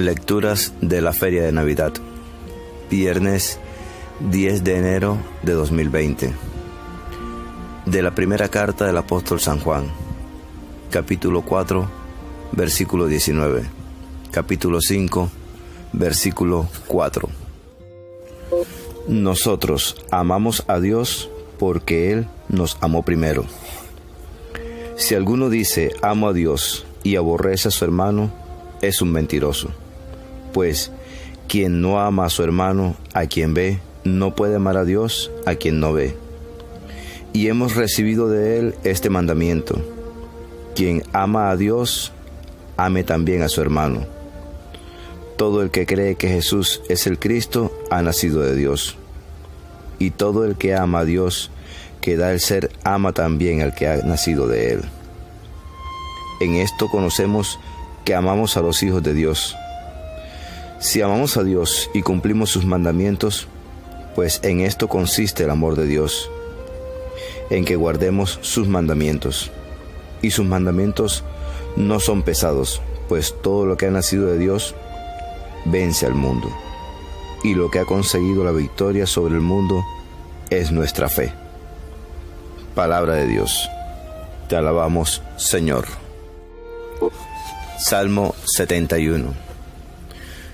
Lecturas de la Feria de Navidad. Viernes 10 de enero de 2020. De la primera carta del apóstol San Juan. Capítulo 4, versículo 19. Capítulo 5, versículo 4. Nosotros amamos a Dios porque Él nos amó primero. Si alguno dice amo a Dios y aborrece a su hermano, es un mentiroso. Pues quien no ama a su hermano, a quien ve, no puede amar a Dios, a quien no ve. Y hemos recibido de Él este mandamiento: quien ama a Dios, ame también a su hermano. Todo el que cree que Jesús es el Cristo, ha nacido de Dios. Y todo el que ama a Dios, que da el ser, ama también al que ha nacido de Él. En esto conocemos que amamos a los hijos de Dios. Si amamos a Dios y cumplimos sus mandamientos, pues en esto consiste el amor de Dios, en que guardemos sus mandamientos. Y sus mandamientos no son pesados, pues todo lo que ha nacido de Dios vence al mundo. Y lo que ha conseguido la victoria sobre el mundo es nuestra fe. Palabra de Dios. Te alabamos, Señor. Salmo 71.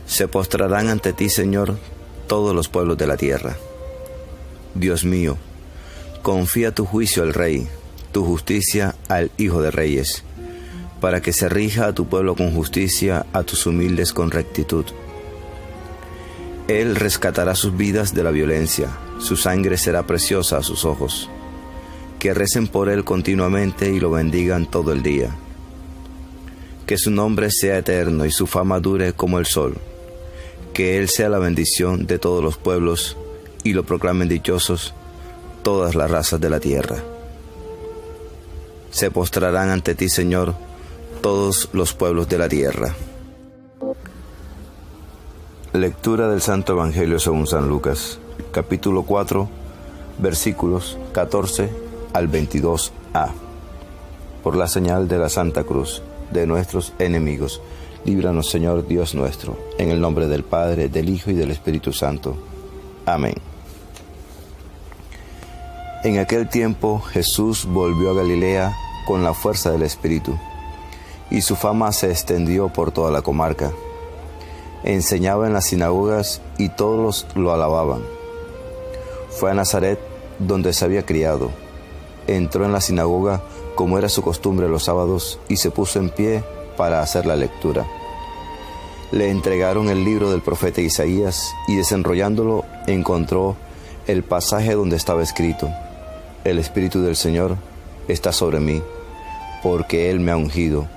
Se postrarán ante ti, Señor, todos los pueblos de la tierra. Dios mío, confía tu juicio al Rey, tu justicia al Hijo de Reyes, para que se rija a tu pueblo con justicia, a tus humildes con rectitud. Él rescatará sus vidas de la violencia, su sangre será preciosa a sus ojos. Que recen por Él continuamente y lo bendigan todo el día. Que su nombre sea eterno y su fama dure como el sol. Que Él sea la bendición de todos los pueblos y lo proclamen dichosos todas las razas de la tierra. Se postrarán ante ti, Señor, todos los pueblos de la tierra. Lectura del Santo Evangelio según San Lucas, capítulo 4, versículos 14 al 22a. Por la señal de la Santa Cruz de nuestros enemigos, líbranos, Señor Dios nuestro, en el nombre del Padre, del Hijo y del Espíritu Santo. Amén. En aquel tiempo Jesús volvió a Galilea con la fuerza del Espíritu, y su fama se extendió por toda la comarca. Enseñaba en las sinagogas y todos lo alababan. Fue a Nazaret, donde se había criado. Entró en la sinagoga, como era su costumbre los sábados, y se puso en pie para hacer la lectura. Le entregaron el libro del profeta Isaías, y desenrollándolo encontró el pasaje donde estaba escrito: El Espíritu del Señor está sobre mí, porque Él me ha ungido.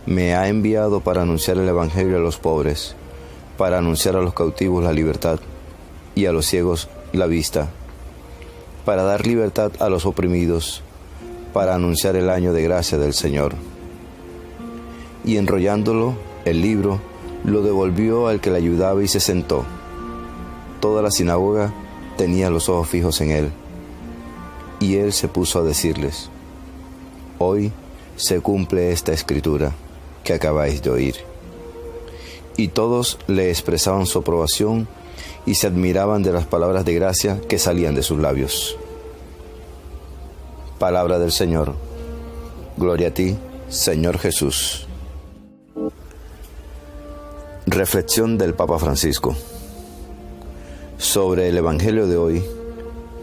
Me ha enviado para anunciar el Evangelio a los pobres, para anunciar a los cautivos la libertad, y a los ciegos la vista, para dar libertad a los oprimidos, para anunciar el año de gracia del Señor. Y enrollándolo, el libro, lo devolvió al que le ayudaba y se sentó. Toda la sinagoga tenía los ojos fijos en él. Y él se puso a decirles: Hoy se cumple esta escritura que acabáis de oír. Y todos le expresaban su aprobación y se admiraban de las palabras de gracia que salían de sus labios. Palabra del Señor. Gloria a ti, Señor Jesús. Reflexión del Papa Francisco sobre el Evangelio de hoy.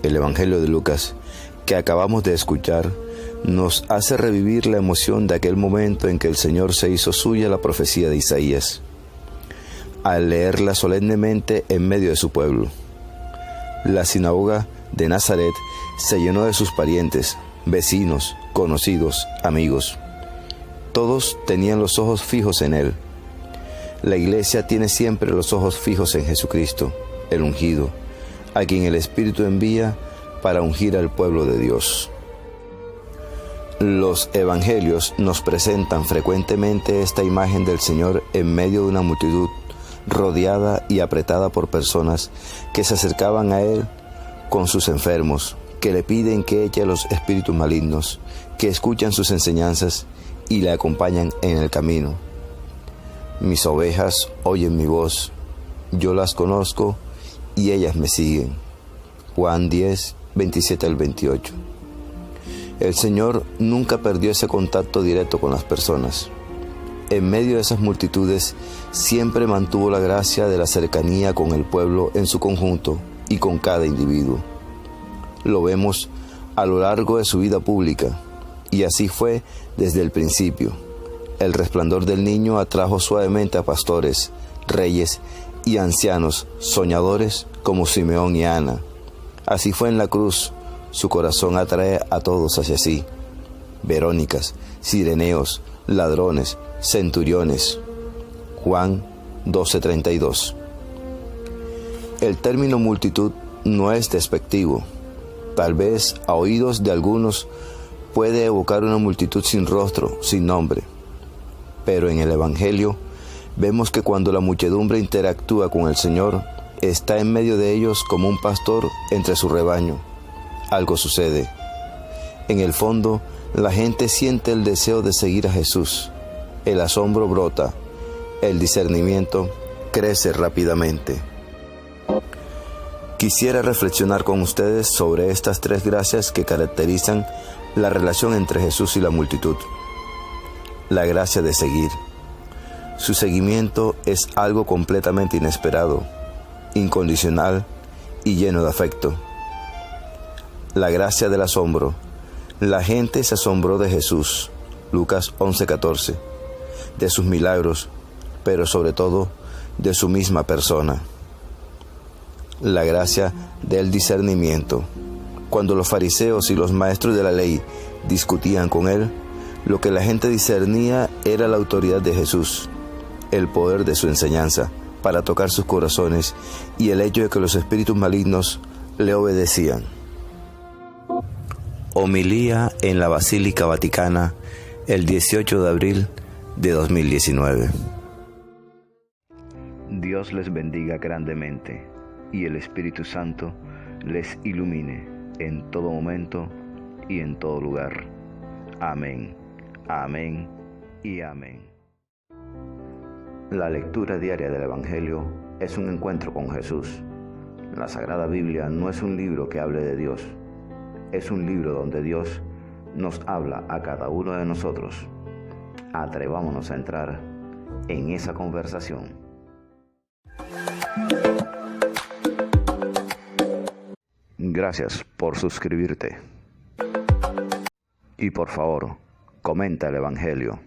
El Evangelio de Lucas, que acabamos de escuchar, nos hace revivir la emoción de aquel momento en que el Señor se hizo suya la profecía de Isaías, al leerla solemnemente en medio de su pueblo. La sinagoga de Nazaret se llenó de sus parientes, vecinos, conocidos, amigos. Todos tenían los ojos fijos en Él. La Iglesia tiene siempre los ojos fijos en Jesucristo, el ungido, a quien el Espíritu envía para ungir al pueblo de Dios. Los evangelios nos presentan frecuentemente esta imagen del Señor en medio de una multitud rodeada y apretada por personas que se acercaban a Él con sus enfermos, que le piden que eche a los espíritus malignos, que escuchan sus enseñanzas y le acompañan en el camino. Mis ovejas oyen mi voz, yo las conozco y ellas me siguen. Juan 10, 27 al 28. El Señor nunca perdió ese contacto directo con las personas. En medio de esas multitudes, siempre mantuvo la gracia de la cercanía con el pueblo en su conjunto y con cada individuo. Lo vemos a lo largo de su vida pública, y así fue desde el principio. El resplandor del niño atrajo suavemente a pastores, reyes y ancianos soñadores como Simeón y Ana. Así fue en la cruz, su corazón atrae a todos hacia sí. Verónicas, sireneos, ladrones, centuriones. Juan 12:32. El término multitud no es despectivo. Tal vez a oídos de algunos puede evocar una multitud sin rostro, sin nombre. Pero en el Evangelio vemos que cuando la muchedumbre interactúa con el Señor, está en medio de ellos como un pastor entre su rebaño. Algo sucede. En el fondo, la gente siente el deseo de seguir a Jesús. El asombro brota. El discernimiento crece rápidamente. Quisiera reflexionar con ustedes sobre estas tres gracias que caracterizan la relación entre Jesús y la multitud. La gracia de seguir. Su seguimiento es algo completamente inesperado, incondicional y lleno de afecto. La gracia del asombro. La gente se asombró de Jesús, Lucas 11:14, de sus milagros, pero sobre todo de su misma persona. La gracia del discernimiento. Cuando los fariseos y los maestros de la ley discutían con él, lo que la gente discernía era la autoridad de Jesús, el poder de su enseñanza para tocar sus corazones y el hecho de que los espíritus malignos le obedecían. Homilía en la Basílica Vaticana el 18 de abril de 2019. Dios les bendiga grandemente y el Espíritu Santo les ilumine en todo momento y en todo lugar. Amén, amén y amén. La lectura diaria del Evangelio es un encuentro con Jesús. La Sagrada Biblia no es un libro que hable de Dios, es un libro donde Dios nos habla a cada uno de nosotros. Atrevámonos a entrar en esa conversación. Gracias por suscribirte. Y por favor, comenta el Evangelio.